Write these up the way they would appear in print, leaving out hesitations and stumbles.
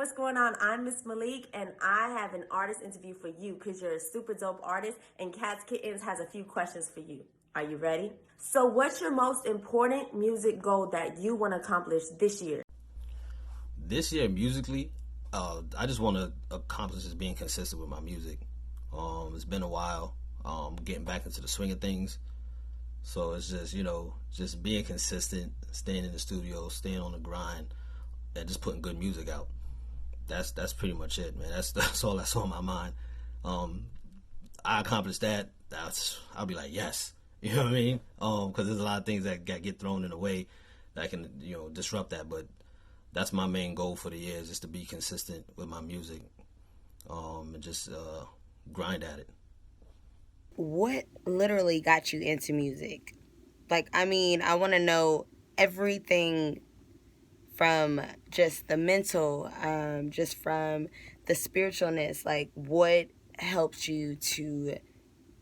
what's going on? I'm Miss Malik, and I have an artist interview for you because you're a super dope artist, and Katskittens has a few questions for you. Are you ready? So what's your most important music goal that you want to accomplish this year? This year, musically, I just want to accomplish is being consistent with my music. It's been a while, getting back into the swing of things. So it's just, just being consistent, staying in the studio, staying on the grind, and just putting good music out. That's pretty much it, man. That's all that's on my mind. I accomplished that. I'll be like, yes. You know what I mean? Because there's a lot of things that get thrown in the way that can, disrupt that. But that's my main goal for the year, is just to be consistent with my music, and just grind at it. What literally got you into music? I want to know everything from just the mental, just from the spiritualness. Like, what helped you to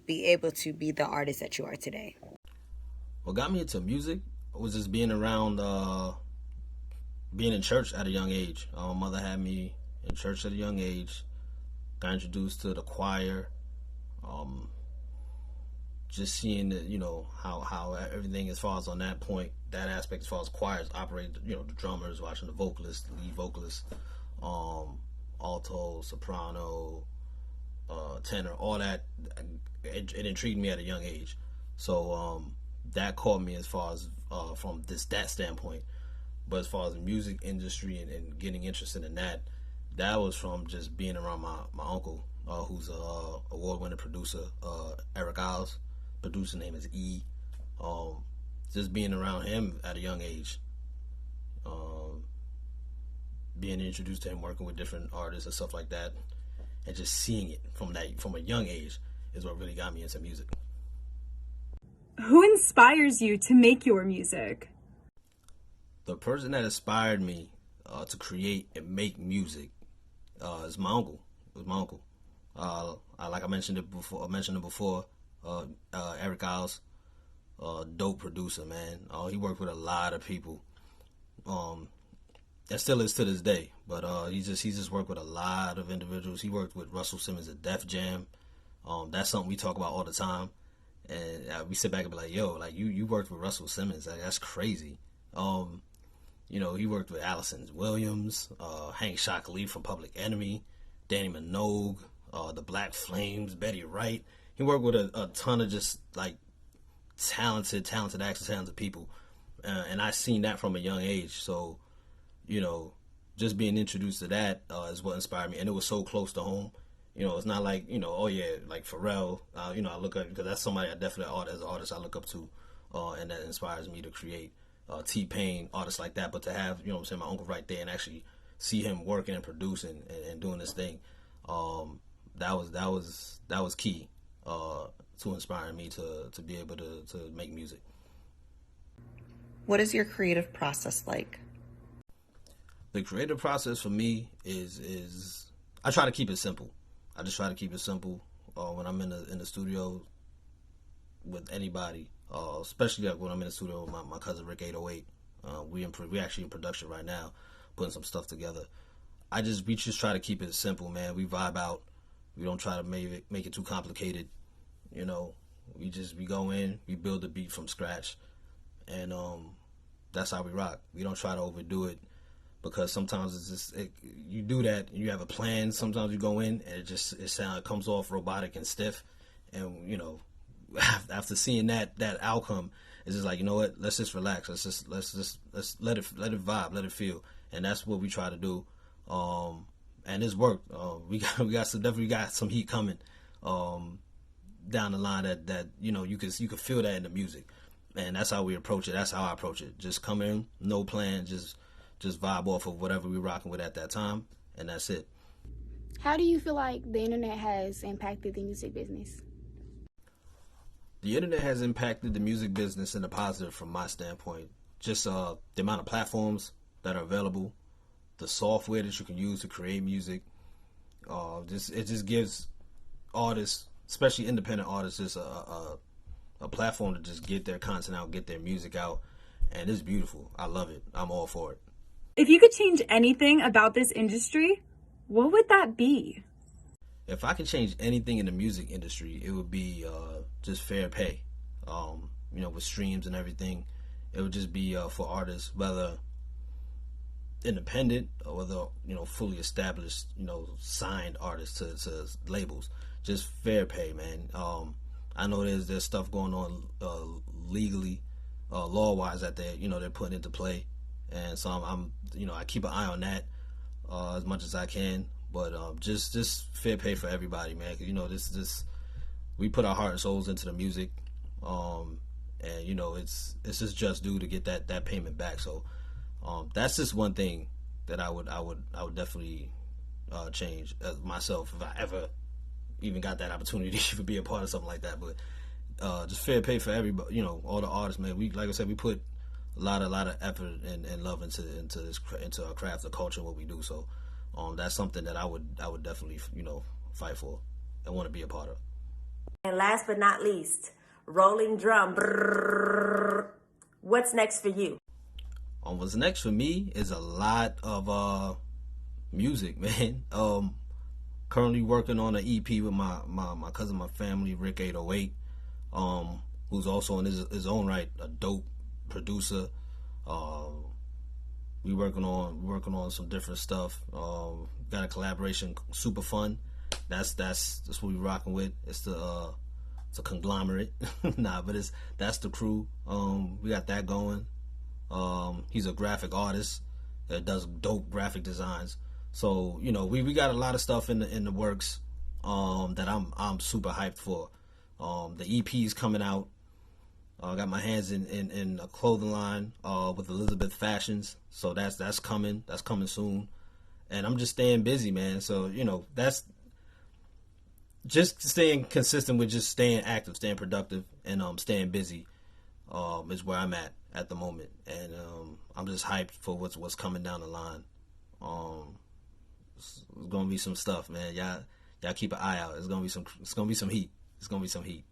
be able to be the artist that you are today? What got me into music was just being around, being in church at a young age. Mother had me in church at a young age. Got introduced to the choir. Just seeing that, how everything as far as on that point, that aspect as far as choirs operate, the drummers, watching the vocalists, the lead vocalists, alto, soprano, tenor, all that, it intrigued me at a young age. So that caught me as far as from that standpoint. But as far as the music industry and getting interested in that was from just being around my uncle, who's a award-winning producer, Eric Isles. Producer name is E. Just being around him at a young age, being introduced to him, working with different artists and stuff like that, and just seeing it from a young age is what really got me into music. Who inspires you to make your music? The person that inspired me to create and make music is my uncle. It was my uncle. Like I mentioned it before. Eric Isles, dope producer, man. He worked with a lot of people. That still is to this day. But he's just worked with a lot of individuals. He worked with Russell Simmons at Def Jam. That's something we talk about all the time. And we sit back and be like, yo, like you worked with Russell Simmons. Like, that's crazy. He worked with Allison Williams, Hank Shockley from Public Enemy, Danny Minogue, the Black Flames, Betty Wright. He worked with a ton of just like talented actors, talented people, and I seen that from a young age. So, just being introduced to that is what inspired me, and it was so close to home. It's not like like Pharrell. I look up because that's somebody I definitely as an artist I look up to, and that inspires me to create. T-Pain, artists like that, but to have my uncle right there and actually see him working and producing and doing this thing, that was key. To inspire me to be able to make music. What is your creative process like? The creative process for me is I try to keep it simple. I just try to keep it simple when I'm in the studio with anybody, especially like when I'm in the studio with my cousin Rick 808. We actually in production right now, putting some stuff together. We just try to keep it simple, man. We vibe out. We don't try to make it too complicated. We go in, we build the beat from scratch, and that's how we rock. We don't try to overdo it, because sometimes it's just you do that and you have a plan. Sometimes you go in and it comes off robotic and stiff, and after seeing that outcome, it's just like, you know what? Let's just relax. Let's let it vibe, let it feel, and that's what we try to do. And it's worked. We definitely got some heat coming down the line that you could feel that in the music, and that's how we approach it. That's how I approach it. Just come in, no plan, just vibe off of whatever we're rocking with at that time, and that's it. How do you feel like the internet has impacted the music business? The internet has impacted the music business in a positive from my standpoint. Just the amount of platforms that are available, the software that you can use to create music. It just gives artists, especially independent artists, just a platform to just get their content out, get their music out, and it's beautiful. I love it. I'm all for it. If you could change anything about this industry, what would that be? If I could change anything in the music industry, it would be just fair pay. With streams and everything, it would just be for artists, whether independent or whether fully established, signed artists to labels. Just fair pay, man. I know there's stuff going on legally, law wise that they're putting into play, and so I'm I keep an eye on that as much as I can. But just fair pay for everybody, man. 'Cause, this we put our heart and souls into the music, and it's just due to get that payment back. So that's just one thing that I would definitely change myself if I ever even got that opportunity to be a part of something like that. But just fair pay for everybody, all the artists, man. We, like I said, we put a lot of effort and love into our craft, the culture, and what we do. So that's something that I would definitely fight for and want to be a part of. And last but not least, rolling drum. Brrr. What's next for you? What's next for me is a lot of music, man. Currently working on an EP with my cousin, my family, Rick 808, who's also in his own right a dope producer. We working on some different stuff. Got a collaboration, Suprfun. That's what we rocking with. It's a conglomerate. But that's the crew. We got that going. He's a graphic artist that does dope graphic designs. So we got a lot of stuff in the works that I'm super hyped for. The EP is coming out. I got my hands in a clothing line with Elizabeth Fashions, so that's coming soon, and I'm just staying busy, man. So that's just staying consistent with just staying active, staying productive, and staying busy is where I'm at the moment, and I'm just hyped for what's coming down the line. It's gonna be some stuff, man. Y'all keep an eye out. It's gonna be some heat. It's gonna be some heat.